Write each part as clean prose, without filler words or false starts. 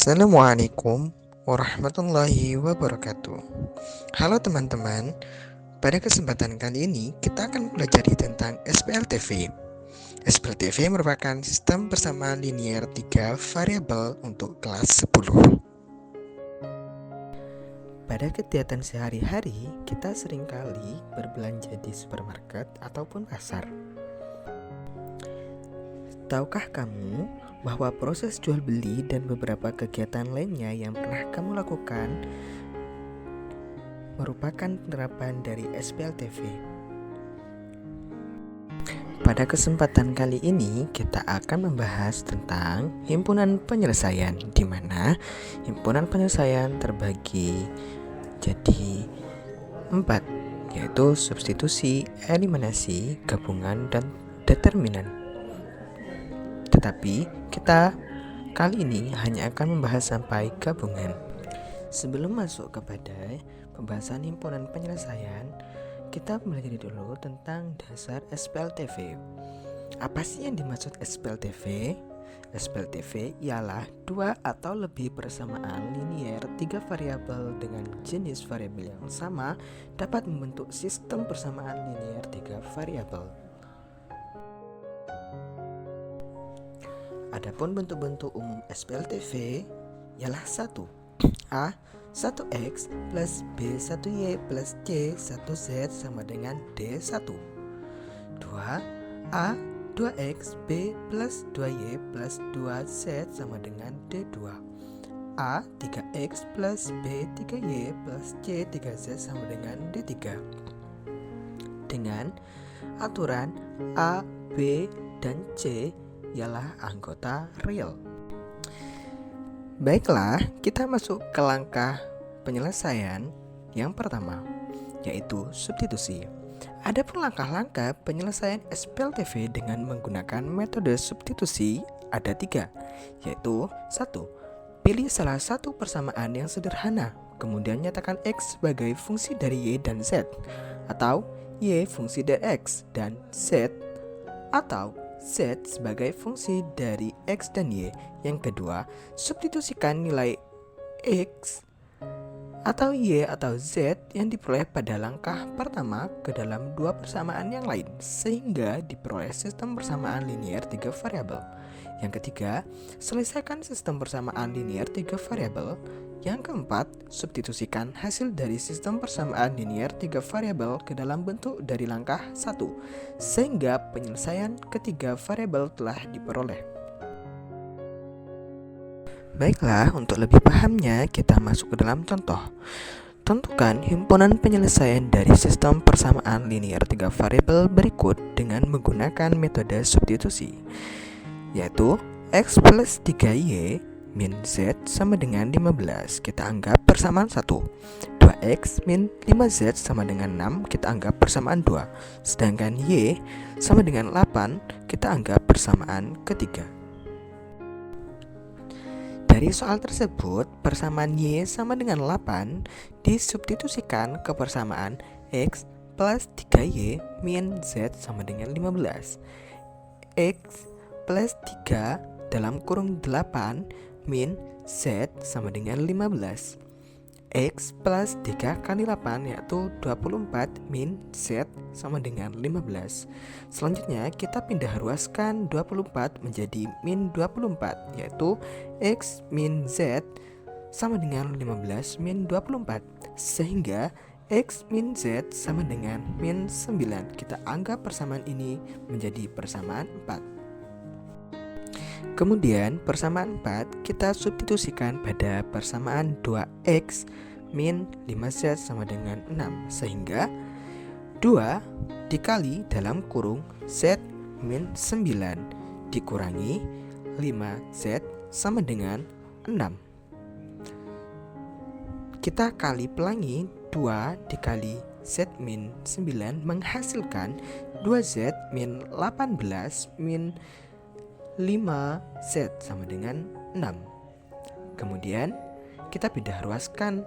Assalamualaikum warahmatullahi wabarakatuh. Halo teman-teman, pada kesempatan kali ini kita akan belajar tentang SPLTV. SPLTV merupakan sistem persamaan linier 3 variabel untuk kelas 10. Pada kegiatan sehari-hari, kita seringkali berbelanja di supermarket ataupun pasar. Tahukah kamu bahwa proses jual beli dan beberapa kegiatan lainnya yang pernah kamu lakukan merupakan penerapan dari SPLTV? Pada kesempatan kali ini kita akan membahas tentang himpunan penyelesaian, di mana himpunan penyelesaian terbagi jadi 4, yaitu substitusi, eliminasi, gabungan, dan determinan. Tetapi kita kali ini hanya akan membahas sampai gabungan. Sebelum masuk kepada pembahasan himpunan penyelesaian, kita belajar dulu tentang dasar SPLTV. Apa sih yang dimaksud SPLTV? SPLTV ialah 2 atau lebih persamaan linier 3 variabel dengan jenis variabel yang sama dapat membentuk sistem persamaan linier 3 variabel. Adapun bentuk-bentuk umum SPLTV ialah 1. A 1x plus B 1y plus C 1z sama dengan D1. 2. A 2x B plus 2y plus 2z sama dengan D2. A 3x plus B 3y plus C 3z sama dengan D3. Dengan aturan A, B, dan C ialah anggota real. Baiklah, kita masuk ke langkah penyelesaian yang pertama, yaitu substitusi. Adapun langkah-langkah penyelesaian SPLTV dengan menggunakan metode substitusi ada 3, yaitu 1. Pilih salah satu persamaan yang sederhana, kemudian nyatakan X sebagai fungsi dari Y dan Z, atau Y fungsi dari X dan Z, atau Z sebagai fungsi dari X dan Y. Yang kedua, substitusikan nilai X atau Y atau Z yang diperoleh pada langkah pertama ke dalam 2 persamaan yang lain, sehingga diperoleh sistem persamaan linier 3 variabel. Yang ketiga, selesaikan sistem persamaan linier 3 variabel. Yang keempat, substitusikan hasil dari sistem persamaan linier 3 variabel ke dalam bentuk dari langkah 1, sehingga penyelesaian ketiga variabel telah diperoleh. Baiklah, untuk lebih pahamnya kita masuk ke dalam contoh. Tentukan himpunan penyelesaian dari sistem persamaan linier 3 variabel berikut dengan menggunakan metode substitusi, yaitu X plus 3Y min Z sama dengan 15, kita anggap persamaan 1. 2X min 5Z sama dengan 6, kita anggap persamaan 2. Sedangkan Y sama dengan 8, kita anggap persamaan ketiga. Dari soal tersebut, persamaan Y sama dengan 8 disubstitusikan ke persamaan X plus 3Y min Z sama dengan 15. X plus 3 dalam kurung 8 min Z sama dengan 15. X plus 3 kali 8 yaitu 24 min Z sama dengan 15. Selanjutnya kita pindah ruaskan 24 menjadi min 24, yaitu X min Z sama dengan 15 min 24, sehingga X min Z sama dengan min 9. Kita anggap persamaan ini menjadi persamaan 4. Kemudian persamaan 4 kita substitusikan pada persamaan 2X min 5Z sama dengan 6, sehingga 2 dikali dalam kurung Z min 9 dikurangi 5Z sama dengan 6. Kita kali pelangi 2 dikali Z min 9 menghasilkan 2Z min 18 min 5Z sama dengan 6. Kemudian kita pindah ruaskan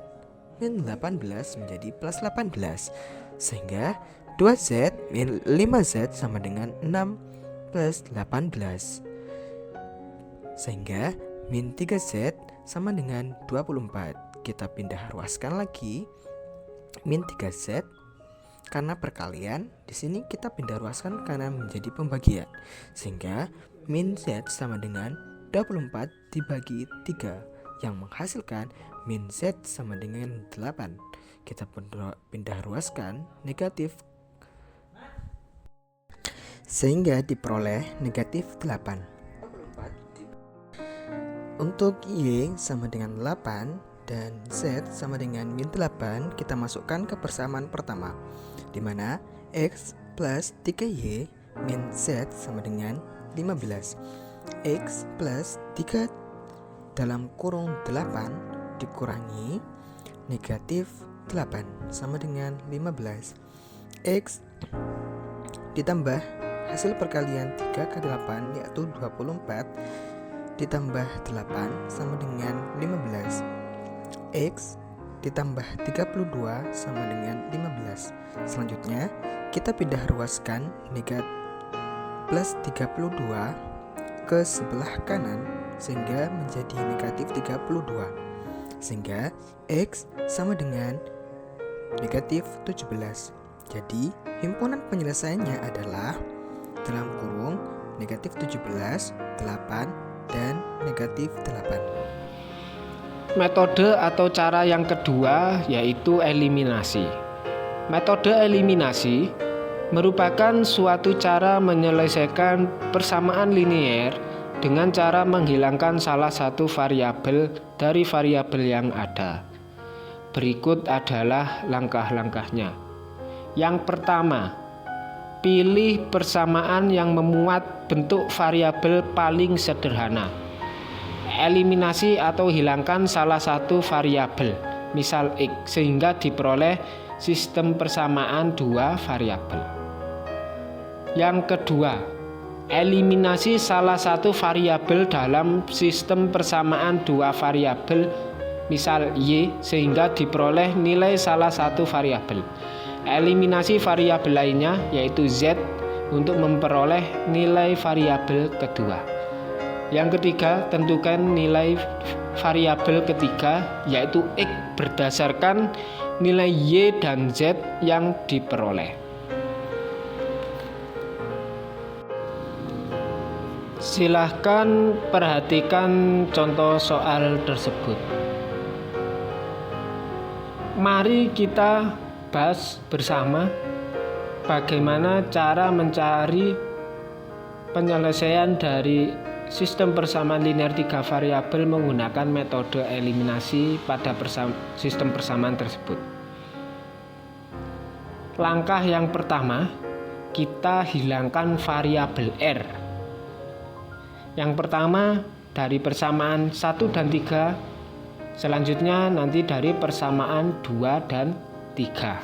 min 18 menjadi plus 18, sehingga 2Z min 5Z sama dengan 6 plus 18, sehingga min 3Z sama dengan 24. Kita pindah ruaskan lagi. Min 3Z karena perkalian, di sini kita pindah ruaskan karena menjadi pembagian. Sehingga min Z sama dengan 24 dibagi 3 yang menghasilkan min Z sama dengan 8. Kita pindah ruaskan negatif sehingga diperoleh negatif 8. Untuk Y sama dengan 8 dan Z sama dengan min 8, kita masukkan ke persamaan pertama, di mana X plus 3Y min Z sama dengan 15. X plus 3 dalam kurung 8 dikurangi negatif 8 sama dengan 15. X ditambah hasil perkalian 3 kali 8 yaitu 24 ditambah 8 sama dengan 15. X ditambah 32 sama dengan 15. Selanjutnya kita pindah ruaskan negatif plus 32 ke sebelah kanan sehingga menjadi negatif 32. Sehingga X sama dengan negatif 17. Jadi himpunan penyelesaiannya adalah dalam kurung negatif 17, 8, dan negatif 8. Metode atau cara yang kedua yaitu eliminasi. Metode eliminasi merupakan suatu cara menyelesaikan persamaan linier dengan cara menghilangkan salah satu variabel dari variabel yang ada. Berikut adalah langkah-langkahnya. Yang pertama, pilih persamaan yang memuat bentuk variabel paling sederhana. Eliminasi atau hilangkan salah satu variabel, misal X, sehingga diperoleh sistem persamaan dua variabel. Yang kedua, eliminasi salah satu variabel dalam sistem persamaan dua variabel, misal Y, sehingga diperoleh nilai salah satu variabel. Eliminasi variabel lainnya yaitu Z untuk memperoleh nilai variabel kedua. Yang ketiga, tentukan nilai variabel ketiga yaitu X berdasarkan nilai Y dan Z yang diperoleh. Silahkan perhatikan contoh soal tersebut. Mari kita bahas bersama bagaimana cara mencari penyelesaian dari sistem persamaan linear 3 variabel menggunakan metode eliminasi pada sistem persamaan tersebut. Langkah yang pertama, kita hilangkan variabel R. Yang pertama dari persamaan 1 dan 3, selanjutnya nanti dari persamaan 2 dan 3.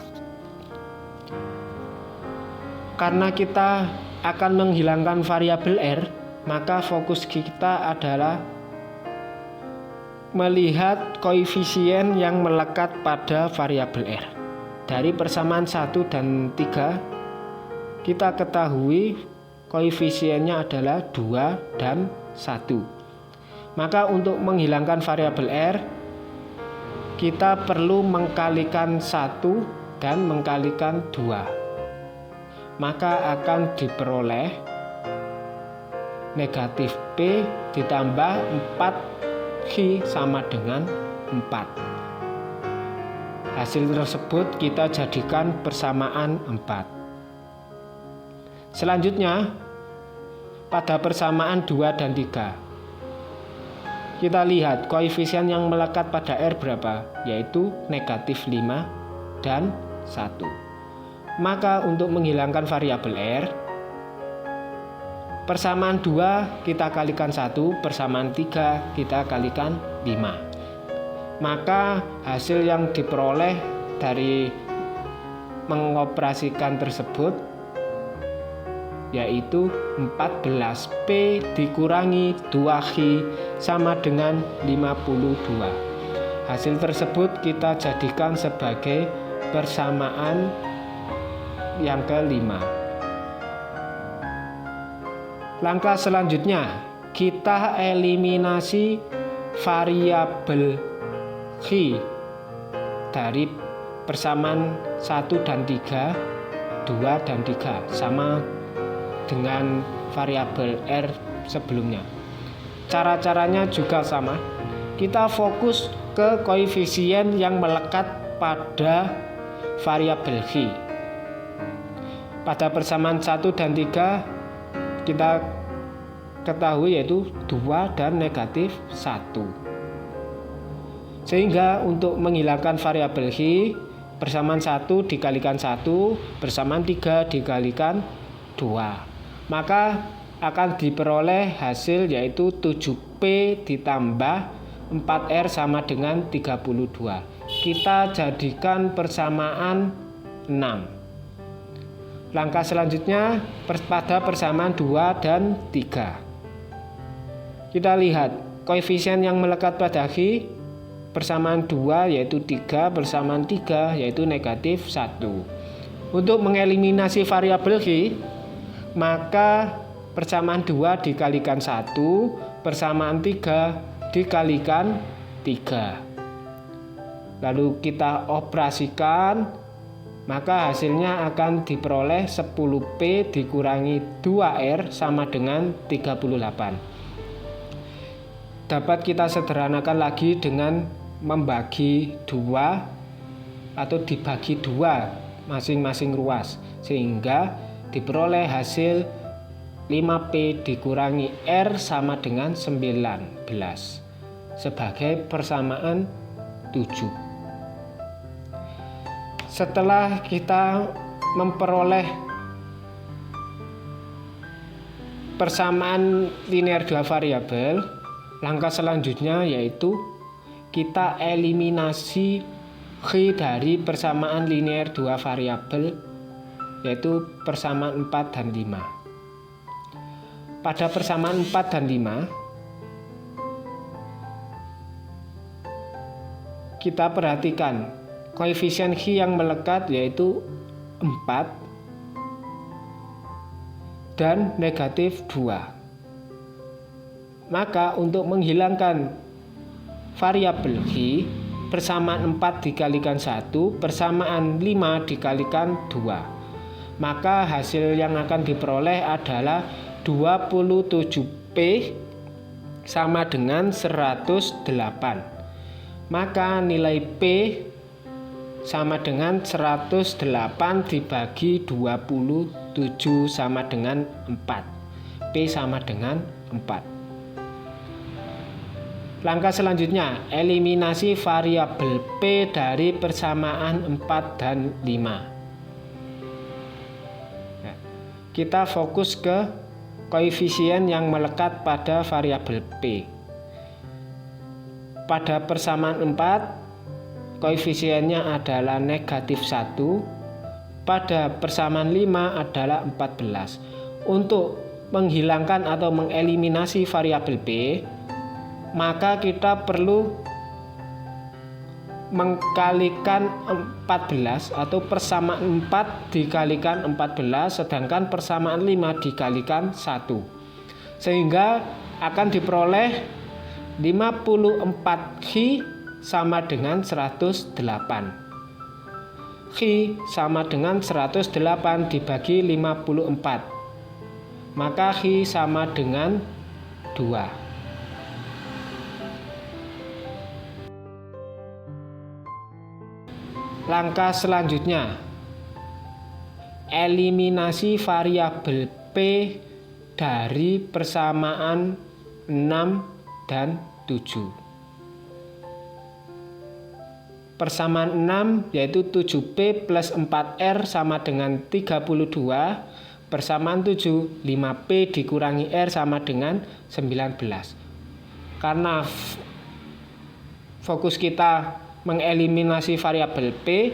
Karena kita akan menghilangkan variabel R, maka fokus kita adalah melihat koefisien yang melekat pada variabel R. Dari persamaan 1 dan 3, kita ketahui koefisiennya adalah 2 dan 1. Maka untuk menghilangkan variabel R, kita perlu mengkalikan 1 dan mengkalikan 2. Maka akan diperoleh negatif P ditambah 4Q sama dengan 4. Hasil tersebut kita jadikan persamaan 4. Selanjutnya pada persamaan 2 dan 3, kita lihat koefisien yang melekat pada R berapa, yaitu negatif 5 dan 1. Maka untuk menghilangkan variabel R, persamaan 2 kita kalikan 1, persamaan 3 kita kalikan 5. Maka hasil yang diperoleh dari mengoperasikan tersebut yaitu 14P dikurangi 2Q sama dengan 52. Hasil tersebut kita jadikan sebagai persamaan yang kelima. Langkah selanjutnya, kita eliminasi variabel X dari persamaan 1 dan 3, 2 dan 3 sama dengan variabel R sebelumnya. Cara-caranya juga sama. Kita fokus ke koefisien yang melekat pada variabel X. Pada persamaan 1 dan 3 kita ketahui yaitu 2 dan negatif 1. Sehingga untuk menghilangkan variabel X, persamaan 1 dikalikan 1, persamaan 3 dikalikan 2. Maka akan diperoleh hasil yaitu 7P ditambah 4R sama dengan 32. Kita jadikan persamaan 6. Langkah selanjutnya pada persamaan 2 dan 3. Kita lihat koefisien yang melekat pada X, persamaan 2 yaitu 3, persamaan 3 yaitu negatif 1. Untuk mengeliminasi variabel X, maka persamaan 2 dikalikan 1, persamaan 3 dikalikan 3. Lalu kita operasikan, maka hasilnya akan diperoleh 10P dikurangi 2R sama dengan 38. Dapat kita sederhanakan lagi dengan membagi 2 atau dibagi 2 masing-masing ruas, sehingga diperoleh hasil 5P dikurangi R sama dengan 19 sebagai persamaan 7. Setelah kita memperoleh persamaan linear dua variabel, langkah selanjutnya yaitu kita eliminasi X dari persamaan linear dua variabel, yaitu persamaan 4 dan 5. Pada persamaan 4 dan 5, kita perhatikan koefisien X yang melekat yaitu 4 dan negatif 2. Maka untuk menghilangkan variabel X, persamaan 4 dikalikan 1, persamaan 5 dikalikan 2. Maka hasil yang akan diperoleh adalah 27P sama dengan 108. Maka nilai P sama dengan 108 dibagi 27 sama dengan 4. P sama dengan 4. Langkah selanjutnya, eliminasi variabel P dari persamaan 4 dan 5. Kita fokus ke koefisien yang melekat pada variabel P. Pada persamaan 4, koefisiennya adalah negatif 1. Pada persamaan 5 adalah 14. Untuk menghilangkan atau mengeliminasi variabel P, maka kita perlu mengkalikan 14 atau persamaan 4 dikalikan 14, sedangkan persamaan 5 dikalikan 1. Sehingga akan diperoleh 54X sama dengan 108. X sama dengan 108 dibagi 54. Maka X sama dengan 2. Langkah selanjutnya, eliminasi variabel P dari persamaan 6 dan 7. Persamaan 6 yaitu 7P plus 4R sama dengan 32. Persamaan 7, 5P dikurangi R sama dengan 19. Karena fokus kita mengeliminasi variabel P,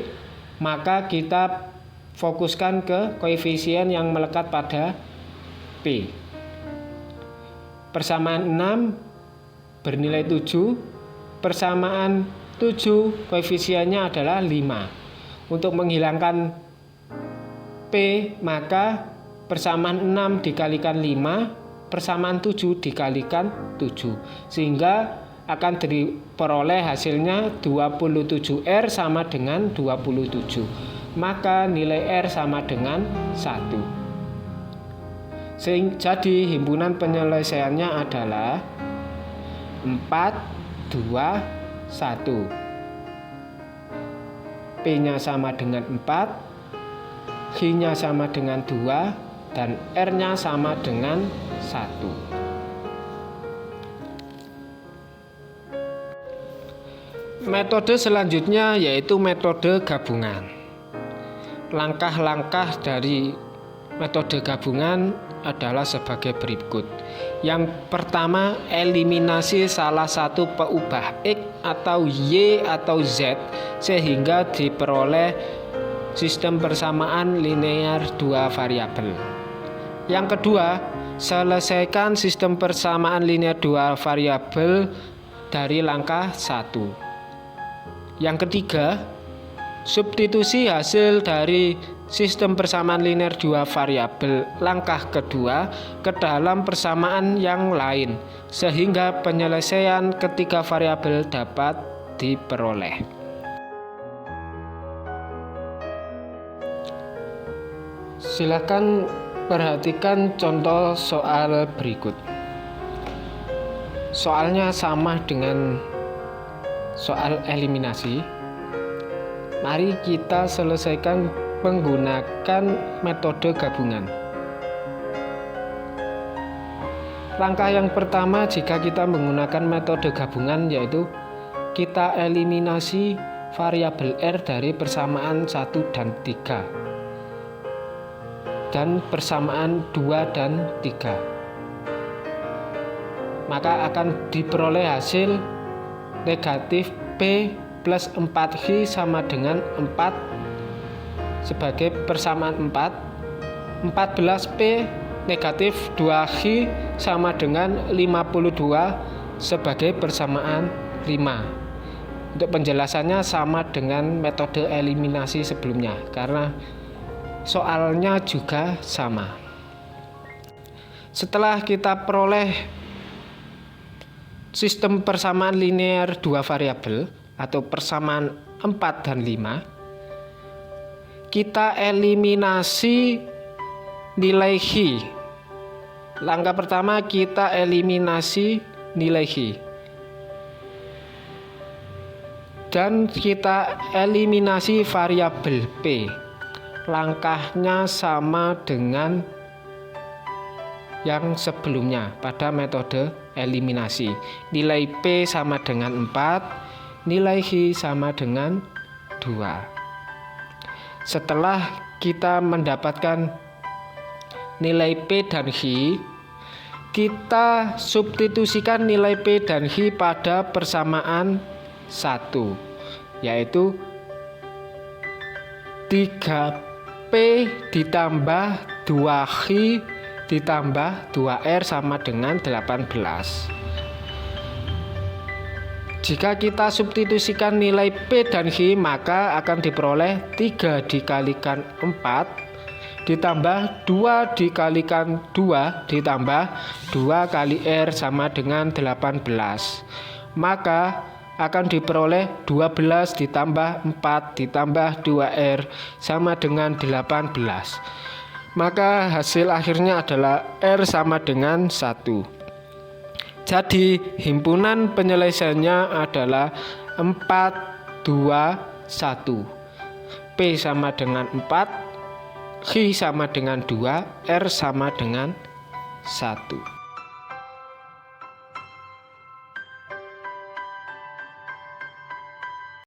maka kita fokuskan ke koefisien yang melekat pada P. Persamaan 6 bernilai 7, persamaan 7 koefisiennya adalah 5. Untuk menghilangkan P, maka persamaan 6 dikalikan 5, persamaan 7 dikalikan 7. Sehingga akan diperoleh hasilnya 27R sama dengan 27. Maka nilai R sama dengan 1. Jadi himpunan penyelesaiannya adalah 4, 2, 1. P-nya sama dengan 4, Q-nya sama dengan 2, dan R-nya sama dengan 1. Metode selanjutnya yaitu metode gabungan. Langkah-langkah dari metode gabungan adalah sebagai berikut. Yang pertama, eliminasi salah satu peubah X atau Y atau Z sehingga diperoleh sistem persamaan linear dua variabel. Yang kedua, selesaikan sistem persamaan linear dua variabel dari langkah 1. Yang ketiga, substitusi hasil dari sistem persamaan linear dua variabel langkah kedua ke dalam persamaan yang lain sehingga penyelesaian ketiga variabel dapat diperoleh. Silakan perhatikan contoh soal berikut. Soalnya sama dengan soal eliminasi. Mari kita selesaikan menggunakan metode gabungan. Langkah yang pertama jika kita menggunakan metode gabungan yaitu kita eliminasi variabel R dari persamaan 1 dan 3 dan persamaan 2 dan 3. Maka akan diperoleh hasil negatif P plus 4Q sama dengan 4 sebagai persamaan 4. 14P negatif 2Q sama dengan 52 sebagai persamaan 5. Untuk penjelasannya sama dengan metode eliminasi sebelumnya karena soalnya juga sama. Setelah kita peroleh sistem persamaan linear dua variabel atau persamaan 4 dan 5, kita eliminasi nilai Q. Langkah pertama kita eliminasi nilai Q. Dan kita eliminasi variabel P. Langkahnya sama dengan yang sebelumnya pada metode eliminasi. Nilai P sama dengan 4, nilai Q sama dengan 2. Setelah kita mendapatkan nilai P dan Q, kita substitusikan nilai P dan Q pada persamaan 1, yaitu 3P ditambah 2Q ditambah 2R sama dengan 18. Jika kita substitusikan nilai P dan Q, maka akan diperoleh 3 dikalikan 4 ditambah 2 dikalikan 2 ditambah 2 kali R sama dengan 18. Maka akan diperoleh 12 ditambah 4 ditambah 2R sama dengan 18. Maka hasil akhirnya adalah R sama dengan 1. Jadi himpunan penyelesaiannya adalah 4, 2, 1. P sama dengan 4, Q sama dengan 2, R sama dengan 1.